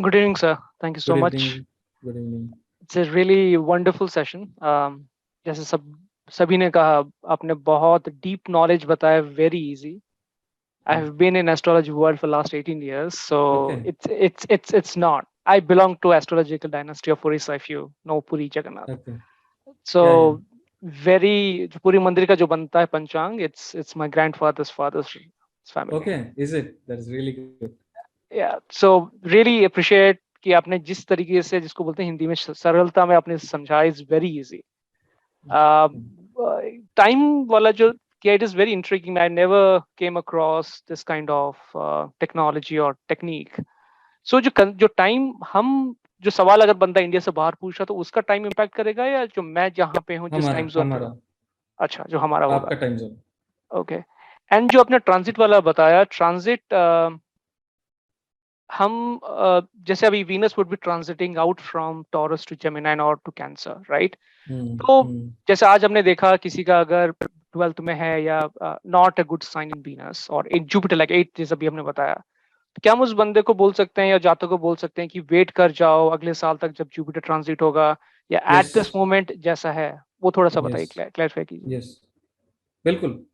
Good evening, sir. Thank you so Good much. evening. Good evening. It's a really wonderful session. जैसे सभी ने कहा, आपने बहुत deep knowledge बताया, very easy. I have been in astrology world for last 18 years, so Okay. it's not. I belong to astrological dynasty of Orissa, if you know Puri Jagannath. Okay. So Yeah, yeah. very जो पूरी मंदिर का जो बनता है पंचांग, it's my grandfather's father's family. Okay. Is it? That is really good. Yeah, so really appreciate कि आपने जिस तरीके से, जिसको बोलते हैं हिंदी में सरलता में आपने समझा, इज वेरी इजी. टाइम वाला जो किया, it is very intriguing. I never came across this kind of technology और टेक्निक. सो जो टाइम, हम जो सवाल अगर बंदा इंडिया से बाहर पूछ रहा तो उसका टाइम इम्पैक्ट करेगा, या जो मैं जहाँ पे हूँ जिस हमारा टाइम जोन पे हमारा हूँ? अच्छा, जो हमारा होगा. आपका टाइम जोन. ओके. एंड जो आपने ट्रांजिट वाला बताया, ट्रांजिट हम जैसे अभी Venus would be transiting out from Taurus to Gemini और टू कैंसर, राइट? तो हम्म. जैसे आज हमने देखा किसी का अगर 12th में है या not a good sign in Venus और इन जुपिटर लाइक 8 जैसे अभी हमने बताया, तो क्या हम उस बंदे को बोल सकते हैं या जातक को बोल सकते हैं कि वेट कर जाओ अगले साल तक जब जुपिटर ट्रांजिट होगा, या एट यस. दिस मोमेंट जैसा है वो थोड़ा सा यस. बताइए, क्लैरिफाई कीजिए. यस. बिल्कुल.